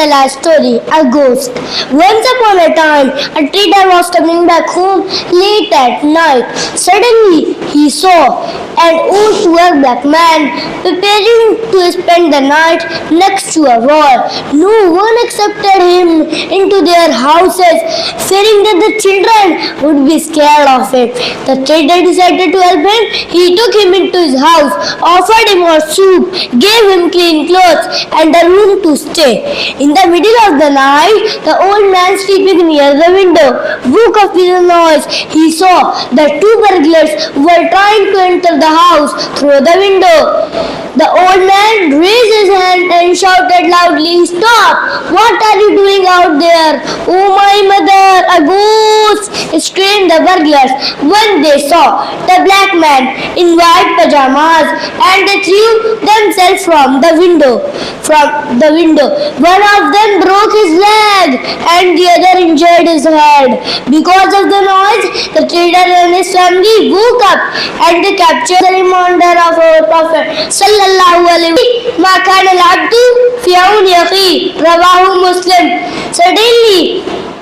tell a story, a ghost. Once upon a time, a trader was coming back home late at night. Suddenly, he saw an old poor black man preparing to spend the night next to a wall. No one accepted him into their houses, fearing that the children would be scared of it. The trader decided to help him. He took him into his house, offered him hot soup, gave him clean clothes and a room to stay. In the middle of the night, the old man sleeping near the window woke up with a noise. He saw that two burglars were trying to enter the house through the window. The old man raised his hand and shouted loudly, "Stop! What are you doing out there?" "Oh my mother, a ghost!" screamed the burglars when they saw the black man in white pajamas, and they threw themselves from the window. One of them broke his leg and the other injured his head. Because of the noise, the trader and his family woke up and they captured the remainder of our Prophet sallallahu alaihi wasallam. Ma kana al-abdu fi auni akhi, rawahu Muslim. Suddenly,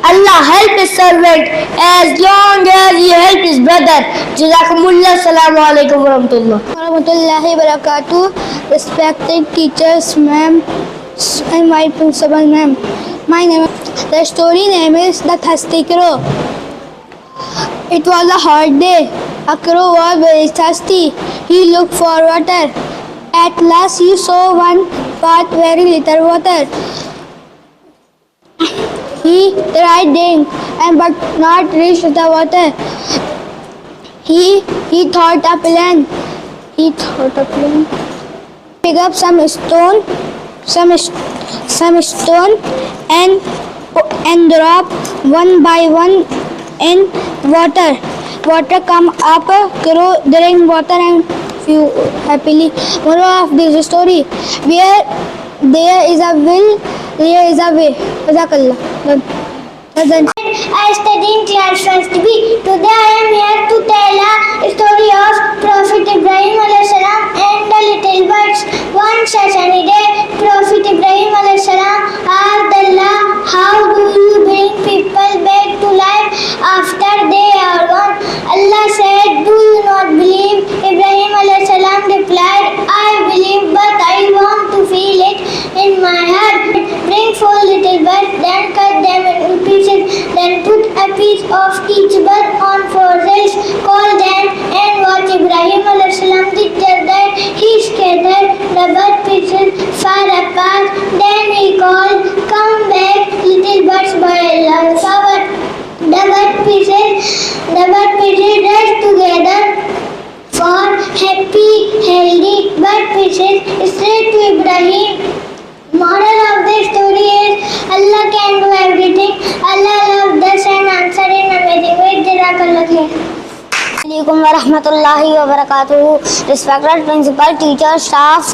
Allah helped his servant as long as he helped his brother. Jazakumullah. Assalamu alaikum warahmatullahi wabarakatuh. Respected teachers, ma'am, and my principal, ma'am. The story name is The Thirsty Crow. It was a hot day. A crow was very thirsty. He looked for water. At last he saw one path very little water. He tried digging but not reached the water. He thought a plan. Pick up some stone and drop one by one in water. Water come up, crow drink water and flew happily. Moral of this story: where there is a will, there is a way. Jazakallah. I study in class 1st B. Today I am here to tell a story of Prophet Ibrahim alayhi salam and the little birds. One sunny day, Prophet Ibrahim alayhi salam asked Allah, "How do you bring people back to life after they are gone?" Allah said, "Do you not believe?" Ibrahim alayhi salam replied, "I believe, but I want to feel it in my heart." Bring 4 little birds, then cut them into pieces, then put a piece of each bird on 4 rails. Call them and watch. Ibrahim alayhi salam did that. He scattered the bird pieces far apart. Then he called, "Come back, little birds, by Allah's power." The bird pieces rushed together for happy, healthy bird pieces straight to Ibrahim. Moral of the story is Allah can do everything. Allah loves us and answers in amazing ways. Jazakallah khair. Assalamualaikum warahmatullahi wabarakatuh. Respected principal, teachers, staffs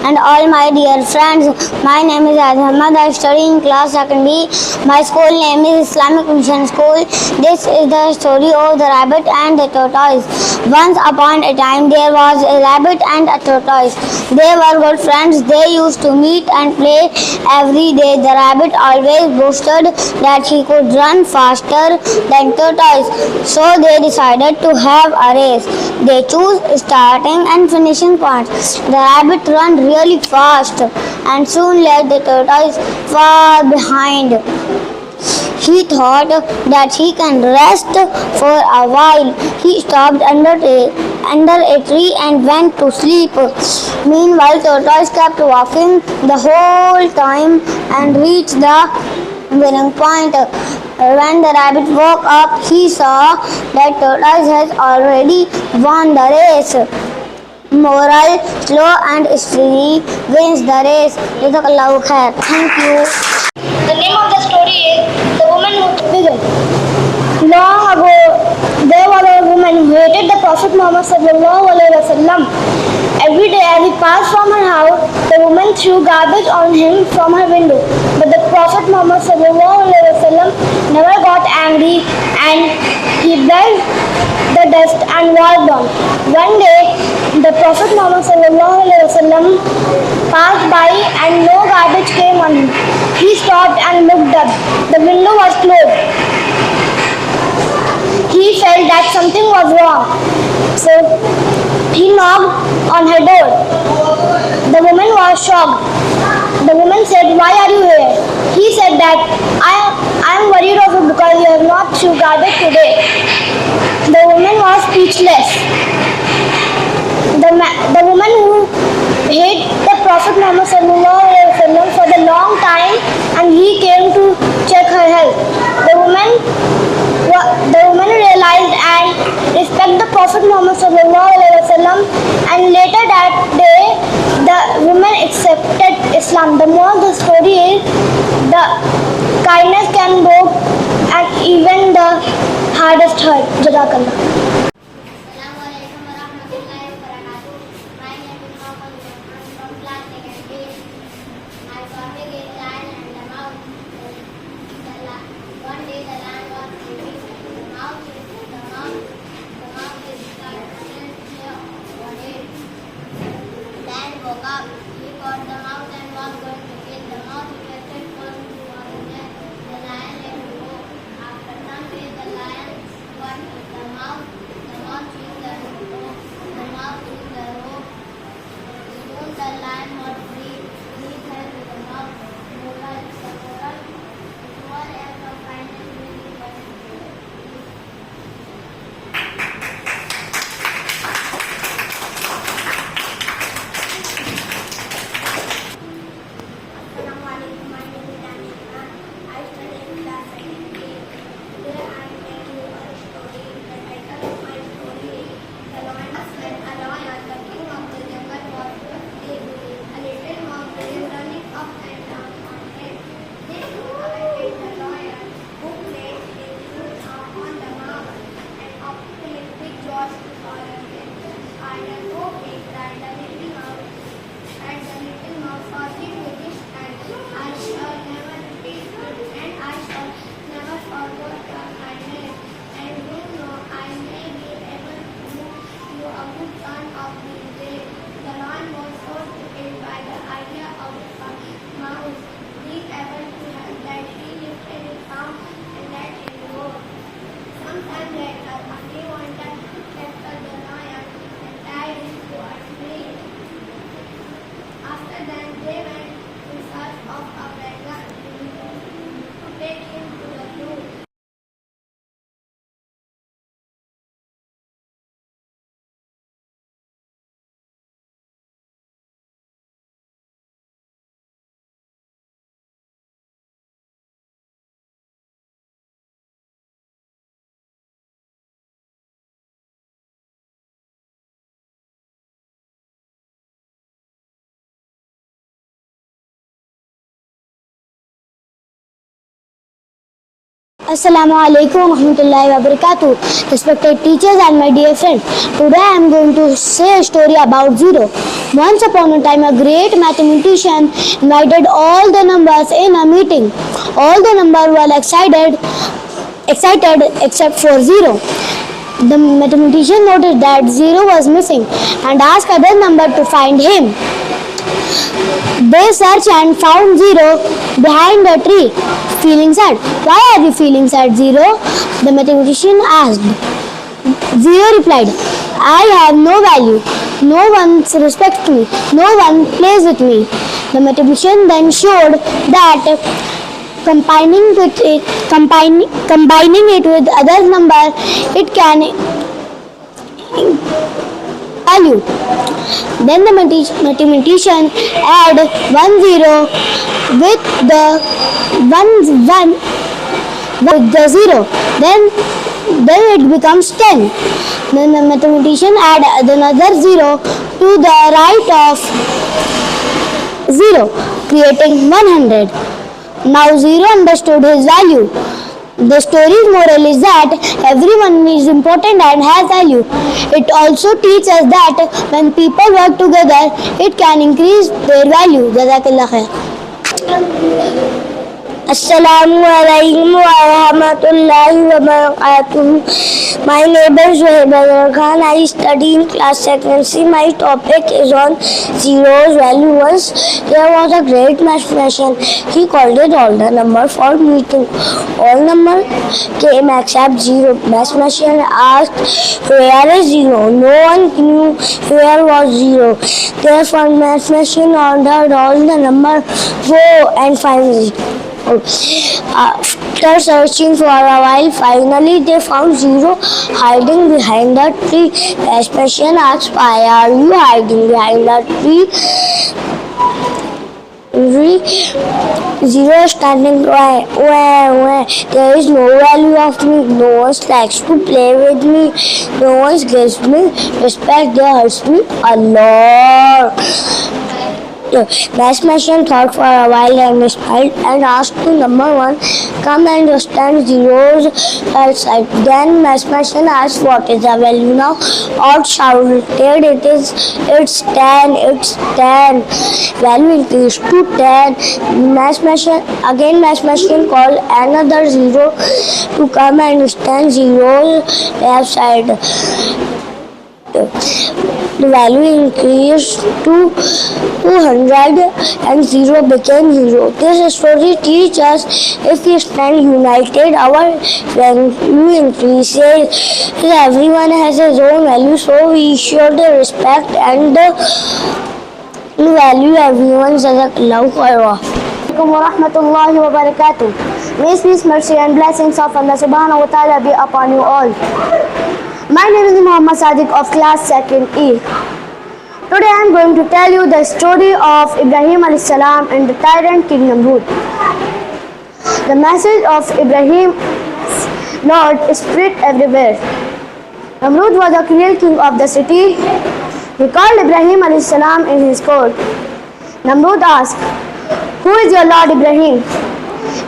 and all my dear friends. My name is Ahmad. I study in class 2nd B. My school name is Islamic Mission School. This is the story of the rabbit and the tortoise. Once upon a time there was a rabbit and a tortoise. They were good friends. They used to meet and play every day. The rabbit always boasted that he could run faster than tortoise. So they decided to have a race. They chose starting and finishing points. The rabbit ran really fast and soon left the tortoise far behind. He thought that he can rest for a while. He stopped under a tree and went to sleep. Meanwhile, tortoise kept walking the whole time and reached the winning point. When the rabbit woke up, he saw that tortoise has already won the race. Moral: slow and steady wins the race. Jazakallahu khair. Thank you. The name of the story is The Woman Who Began. Long ago, there was a woman who hated the Prophet Muhammad sallallahu alaihi wasallam. Every day as he passed from her house, the woman threw garbage on him from her window. But the Prophet Muhammad sallallahu alaihi wasallam never got angry and he begged the dust and walked on. One day, the Prophet Muhammad sallallahu alaihi wasallam passed by and no garbage came on him. He stopped and looked up. The window was closed. He felt that something was wrong. So he knocked on her door. The woman was shocked. The woman said, "Why are you here?" He said that I am worried of you because you have not threw garbage today. The woman was speechless. The woman who hate the Prophet Muhammad sallallahu alaihi wasallam for the long time, and he came to check her health. The woman realized and respect the Prophet Muhammad sallallahu alaihi wasallam, and later that day the woman accepted Islam. The more the story is, the kindness can go and even the hardest hurt. Jazakallah. Assalamualaikum warahmatullahi wabarakatuh. My name is Mohammed. I'm from class 2nd. My topic is land and the mouse. One day the land was sleeping. The mouse is tired and one day land woke up. He caught the mouse and was going to kill the mouse. Requested for him to was there. The lion let him go. After some days the lion got the mouse. The mouse used the rope. The mouse used the rope. Soon the lion was free. He said to the mouse, "Moral, the moral, small act of kindness will be punished." Assalamualaikum, my name is Anshika. I study in class 2nd. Today I am telling you a story. The title of my story is The Lion. When a lion, the king of the jungle, was asleep, a little mouse came running up and down on him. This awakened the lion, who placed his foot on the mouse and opened his big jaws to swallow him. "I am okay," cried the little mouse. And the little mouse forgive me this time. I shall never repeat it, and I shall never forget your kindness. And you know I may be able to do you a good turn of this day. The lion was so tickled by the idea of the mouse being able to help that he lifted his arm and let him go. Sometime later, a bee wanted to capture the lion and tied him to a tree. After that, they went in search of a beggar to take him to the zoo. Assalamu alaikum wa rahmatullahi wa barakatuh. Respected teachers and my dear friends, today I am going to say a story about zero. Once upon a time, a great mathematician invited all the numbers in a meeting. All the numbers were excited except for zero. The mathematician noticed that zero was missing and asked other number to find him. They searched and found zero behind a tree, feeling sad. "Why are you feeling sad, Zero?" the mathematician asked. Zero replied, "I have no value. No one respects me. No one plays with me." The mathematician then showed that combining it with other number, it can value. Then the mathematician add 1 0 with the 1 with the 0. Then it becomes 10. Then the mathematician add another 0 to the right of 0, creating 100. Now Zero understood his value. The story's moral is that everyone is important and has value. It also teaches us that when people work together, it can increase their value. Jazakallah khair. Assalamu alaikum wa warahmatullahi wabarakatuh. My name is Zohaib Khan. I study in class 2nd C. My topic is on zeros value. Once there was a great mathematician. He called it all the number for meeting. All number came except zero. Mathematician asked, where is zero? No one knew where was zero. Therefore, mathematician ordered all the number go and find zero. After searching for a while, finally they found zero hiding behind the tree. Mathematician asked, why are you hiding behind the tree? Zero standing where there is no value of me. No one likes to play with me. No one gives me respect. They hurt me a lot. Mathematician thought for a while and smiled and asked to number one, come and stand zeros outside. Then mathematician asked, what is the value now? All shouted, it's 10, it's 10. Value increased to 10. Mathematician called another zero to come and stand zeros left side. The value increased to 200 and 0 became 0. This story teaches us if we stand united, our value increases. Everyone has his own value, so we should respect and value everyone's love for Allah. Warahmatullahi wabarakatuh. May peace, mercy and blessings of Allah subhanahu wa ta'ala be upon you all. My name is Muhammad Sadiq of class 2nd E. Today I am going to tell you the story of Ibrahim alayhi salam and the tyrant King Namrud. The message of Ibrahim's Lord spread everywhere. Namrud was the cruel king of the city. He called Ibrahim alayhi salam in his court. Namrud asked, who is your Lord Ibrahim?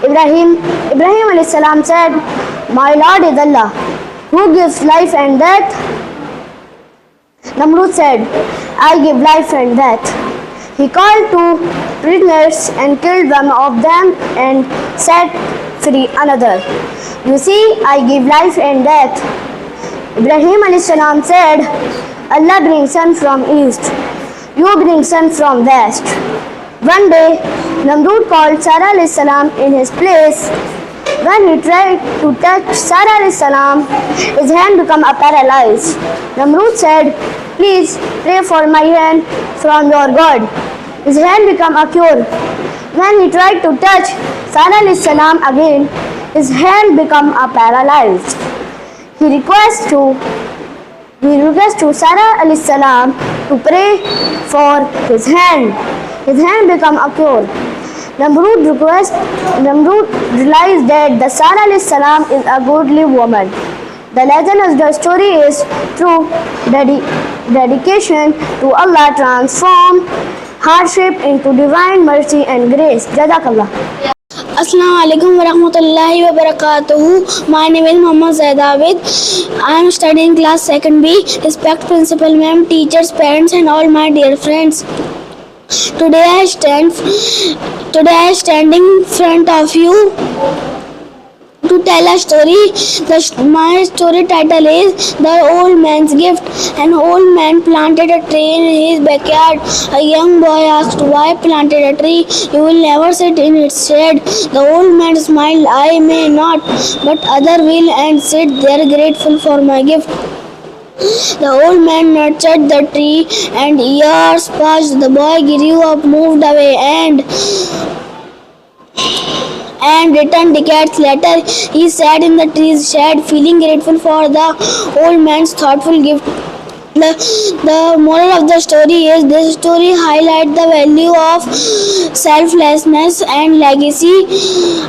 Ibrahim alayhi salam said, my Lord is Allah, who gives life and death? Namrud said, I give life and death. He called 2 prisoners and killed one of them and set free another. You see, I give life and death. Ibrahim alayhi salam said, Allah brings sun from east, you bring sun from west. One day, Namrud called Sarah alayhi salam in his place. When he tried to touch Sarah alayhi salam, his hand became paralyzed. Namrud said, please pray for my hand from your God. His hand became a cure. When he tried to touch Sarah alayhi salam again, his hand became paralyzed. He requests to Sarah alayhi salam to pray for his hand. His hand became a cure. Namrud realized that the Sarah alayhi salam is a godly woman. The legend of the story is through dedication to Allah transform hardship into divine mercy and grace. Jazakallah. Assalamu alaikum warahmatullahi wabarakatuh. My name is Muhammad Zaid Abid. I am studying class 2nd B. Respect principal ma'am, teachers, parents and all my dear friends. Today I stand in front of you to tell a story. My story title is The Old Man's Gift. An old man planted a tree in his backyard. A young boy asked, why planted a tree? You will never sit in its shade. The old man smiled, I may not, but other will and sit there grateful for my gift. The old man nurtured the tree and years passed. The boy grew up, moved away and returned decades later. He sat in the tree's shade, feeling grateful for the old man's thoughtful gift. The moral of the story is this story highlights the value of selflessness and legacy.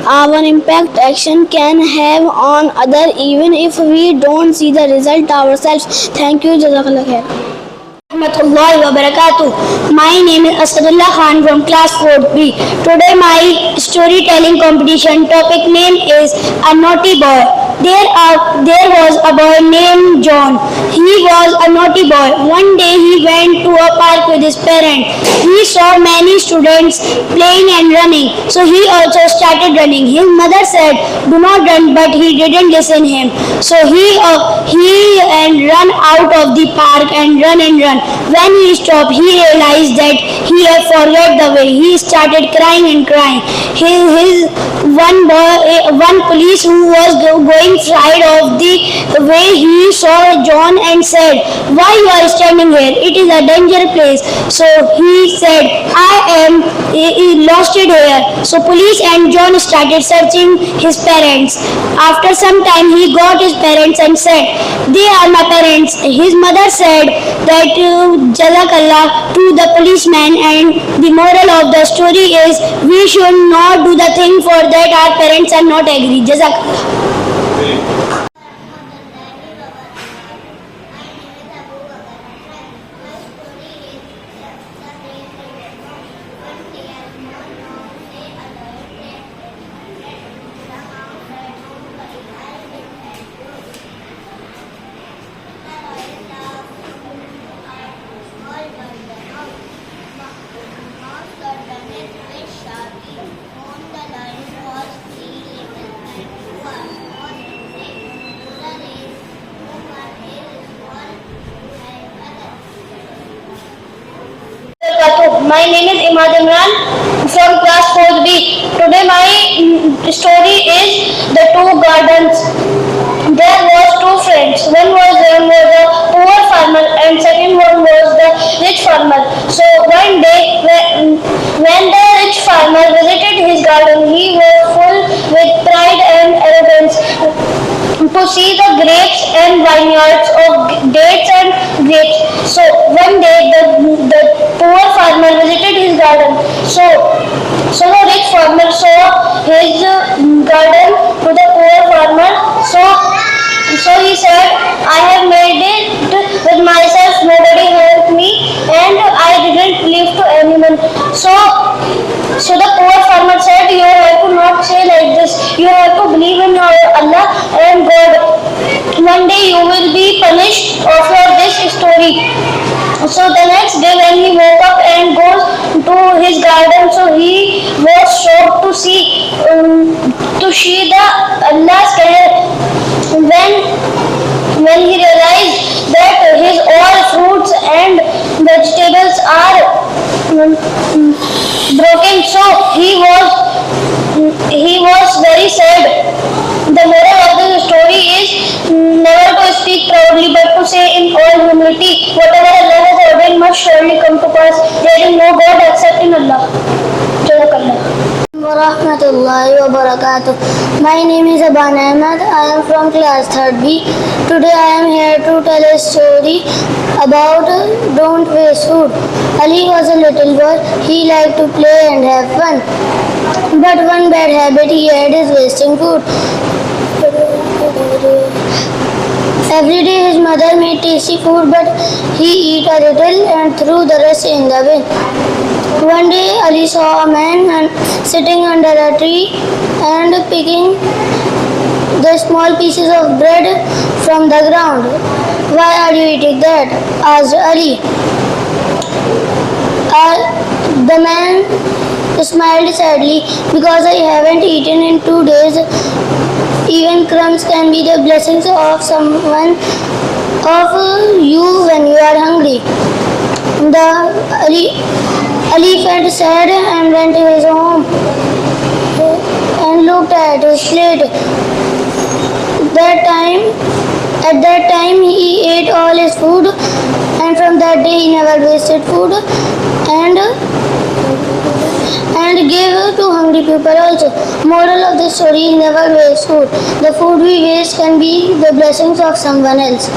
Our impact action can have on others even if we don't see the result ourselves. Thank you. Jazakallah khair. Warahmatullahi wabarakatuh. My name is Asadullah Khan from class 4B. Today my storytelling competition topic name is A Naughty Boy. There was a boy named John. He was a naughty boy. One day he went to a park with his parents. He saw many students playing and running, so he also started running. His mother said, "Do not run," but he didn't listen him. So he and run out of the park and run and run. When he stopped, he realized that he had forgot the way. He started crying and crying. One police who was going side of the way, he saw John and said, "Why you are standing here? It is a dangerous place." So he said, "I am lost it here." So police and John started searching his parents. After some time, he got his parents and said, "They are my parents." His mother said that Jazakallah to the policeman, and the moral of the story is we should not do the thing for that our parents are not agree. Jazakallah. My name is Imad Imran from class 4B. Today my story is The Two Gardens. There was two friends. One was a poor farmer and second one was the rich farmer. So one day when the rich farmer visited his garden, he was full with pride and arrogance to see the grapes and vineyards of dates and grapes. So one day the poor farmer visited his garden. So the rich farmer saw his garden to the poor farmer. So he said, "I have made it with myself. Nobody helped me, and I didn't leave to anyone." So the poor farmer said, "You have to not say like this. You have to believe in Allah and God. One day you will be punished for this story." So the next day when he woke up and goes to his garden, so he was shocked to see the Allah's care. When he realized that his all fruits and vegetables are broken, so he was very sad. The moral of the story is never to speak proudly, but to say in all humility, whatever Allah has ordained must surely come to pass. There is no God except in Allah. Jazakallah. Warahmatullahi wabarakatuh. My name is Aban Ahmed. I am from class 3B. Today I am here to tell a story about don't waste food. Ali was a little boy. He liked to play and have fun. But one bad habit he had is wasting food. Every day his mother made tasty food, but he eat a little and threw the rest in the bin. One day Ali saw a man sitting under a tree and picking the small pieces of bread from the ground. "Why are you eating that?" asked Ali. The man smiled sadly. "Because I haven't eaten in 2 days. Even crumbs can be the blessings of someone of you when you are hungry." Ali felt sad and went to his home and looked at his plate. At that time he ate all his food, and from that day he never wasted food and gave to hungry people also. Moral of the story is never waste food. The food we waste can be the blessings of someone else.